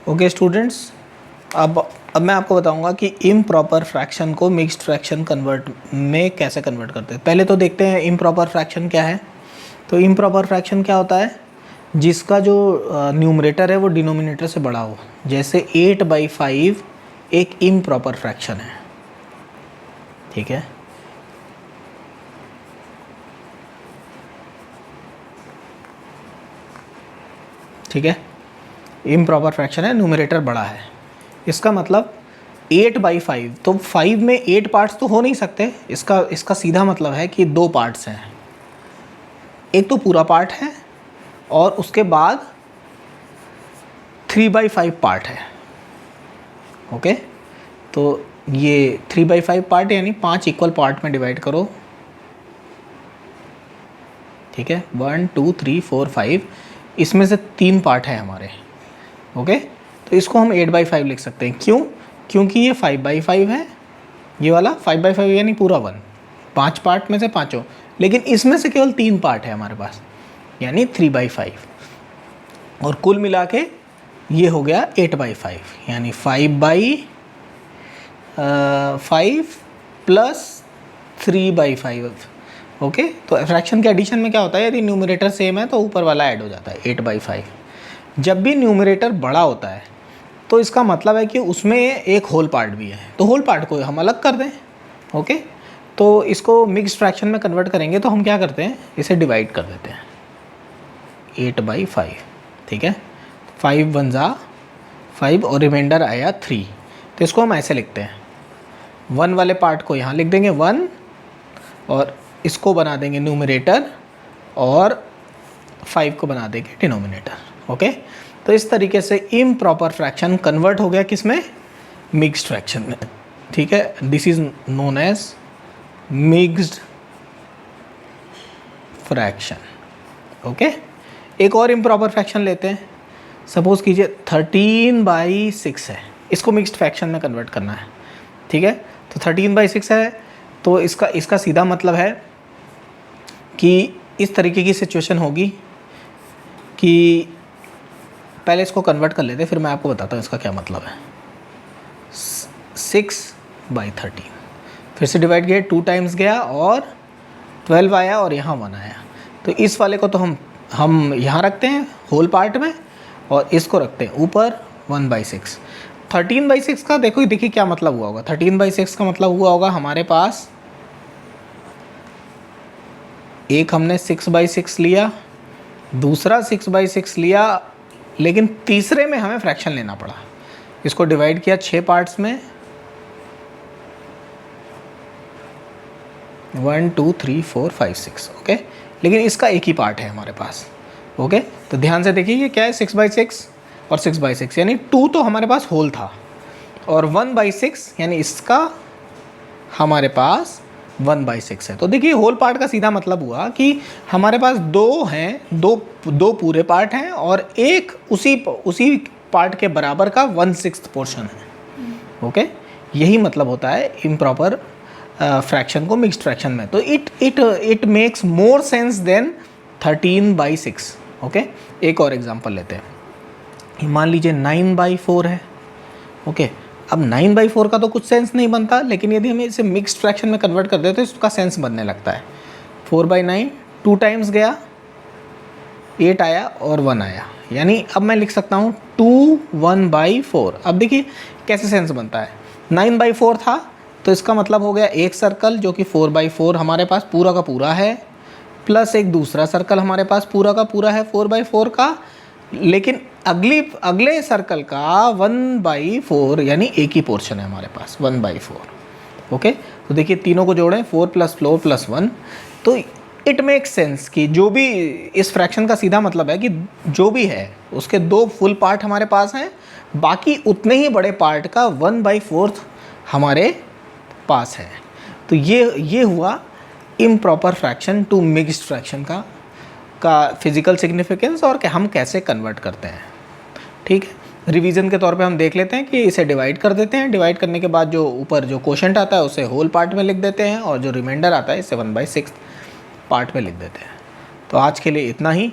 Okay students, अब मैं आपको बताऊंगा कि इम्प्रॉपर फ्रैक्शन को मिक्स्ड फ्रैक्शन कन्वर्ट में कैसे कन्वर्ट करते हैं। पहले तो देखते हैं इम्प्रॉपर फ्रैक्शन क्या है। तो इम्प्रॉपर फ्रैक्शन क्या होता है, जिसका जो न्यूमरेटर है वो डिनोमिनेटर से बड़ा हो। जैसे 8/5 एक इम्प्रॉपर फ्रैक्शन है, ठीक है। ठीक है, इम्प्रॉपर फ्रैक्शन है, न्यूमरेटर बड़ा है। इसका मतलब 8/5, तो 5 में 8 पार्ट्स तो हो नहीं सकते। इसका सीधा मतलब है कि 2 पार्ट्स हैं, एक तो पूरा पार्ट है और उसके बाद 3/5 पार्ट है। ओके, तो ये 3/5 पार्ट यानी 5 इक्वल पार्ट में डिवाइड करो, ठीक है। 1 2 3 4 5, इसमें से 3 पार्ट है हमारे। ओके, तो इसको हम 8/5 लिख सकते हैं। क्यों? क्योंकि ये 5/5 है, ये वाला 5/5 यानी पूरा 1, 5 पार्ट में से पाँचों, लेकिन इसमें से केवल 3 पार्ट है हमारे पास, यानी 3/5। और कुल मिला के ये हो गया 8/5, यानी 5/5 प्लस 3/5। ओके, तो फ्रैक्शन के एडिशन में क्या होता है, यदि न्यूमरेटर सेम है तो ऊपर वाला ऐड हो जाता है 8/5। जब भी न्यूमरेटर बड़ा होता है तो इसका मतलब है कि उसमें एक होल पार्ट भी है, तो होल पार्ट को हम अलग कर दें। ओके, तो इसको मिक्स्ड फ्रैक्शन में कन्वर्ट करेंगे तो हम क्या करते हैं, इसे डिवाइड कर देते हैं 8/5, ठीक है। 5 1 जा 5 और रिमाइंडर आया 3, तो इसको हम ऐसे लिखते हैं। 1 वाले पार्ट को यहाँ लिख देंगे 1 और इसको बना देंगे न्यूमरेटर और 5 को बना देंगे डिनोमिनेटर। ओके, तो इस तरीके से इम्प्रॉपर फ्रैक्शन कन्वर्ट हो गया किस में, मिक्स्ड फ्रैक्शन में, ठीक है। This is known as mixed fraction. Okay, एक और इम्प्रॉपर फ्रैक्शन लेते हैं। सपोज कीजिए 13/6 है, इसको मिक्स्ड फ्रैक्शन में कन्वर्ट करना है, ठीक है। तो 13/6 है, तो इसका सीधा मतलब है कि इस तरीके की सिचुएशन होगी कि पहले इसको कन्वर्ट कर लेते हैं, फिर मैं आपको बताता हूँ इसका क्या मतलब है। 6/13, फिर से डिवाइड किया, 2 टाइम्स गया और 12 आया और यहाँ 1 आया। तो इस वाले को तो हम यहाँ रखते हैं होल पार्ट में और इसको रखते हैं ऊपर 1/6। 13/6 का देखिए क्या मतलब हुआ होगा। 13/6 का मतलब हुआ होगा हमारे पास एक हमने 6/6 लिया, दूसरा 6/6 लिया, लेकिन तीसरे में हमें फ्रैक्शन लेना पड़ा। इसको डिवाइड किया 6 पार्ट्स में, 1 2 3 4 5 6। ओके, लेकिन इसका एक ही पार्ट है हमारे पास। ओके, तो ध्यान से देखिए ये क्या है, 6/6 और 6/6 यानी 2 तो हमारे पास होल था, और 1/6 यानी इसका हमारे पास 1/6 है। तो देखिए होल पार्ट का सीधा मतलब हुआ कि हमारे पास 2 हैं, दो पूरे पार्ट हैं और एक उसी पार्ट के बराबर का 1/6 पोर्शन है। ओके, यही मतलब होता है इम्प्रॉपर फ्रैक्शन को मिक्स्ड फ्रैक्शन में। तो it makes more sense than 13/6। Okay, एक और एग्जांपल लेते हैं। मान लीजिए 9/4 है। ओके, अब 9/4 का तो कुछ सेंस नहीं बनता, लेकिन यदि हम इसे मिक्स्ड फ्रैक्शन में कन्वर्ट कर देते तो इसका सेंस बनने लगता है। 4/9 2 टाइम्स गया, 8 आया और 1 आया, यानी अब मैं लिख सकता हूँ 2 1/4। अब देखिए कैसे सेंस बनता है। 9/4 था तो इसका मतलब हो गया एक सर्कल जो कि 4/4 हमारे पास पूरा का पूरा है, प्लस एक दूसरा सर्कल हमारे पास पूरा का पूरा है 4/4 का, लेकिन अगले सर्कल का 1/4 यानी एक ही पोर्शन है हमारे पास 1/4। ओके, तो देखिए तीनों को जोड़ें, 4 + 4 + 1, तो इट मेक्स सेंस कि जो भी इस फ्रैक्शन का सीधा मतलब है कि जो भी है उसके 2 फुल पार्ट हमारे पास हैं, बाकी उतने ही बड़े पार्ट का 1/4 हमारे पास है। तो ये हुआ improper fraction to mixed fraction का फिजिकल सिग्निफिकेंस और कि हम कैसे कन्वर्ट करते हैं। ठीक है, रिवीजन के तौर पे हम देख लेते हैं कि इसे डिवाइड कर देते हैं। डिवाइड करने के बाद जो ऊपर जो क्वोशंट आता है उसे होल पार्ट में लिख देते हैं और जो रिमाइंडर आता है इसे 1/6 पार्ट में लिख देते हैं। तो आज के लिए इतना ही।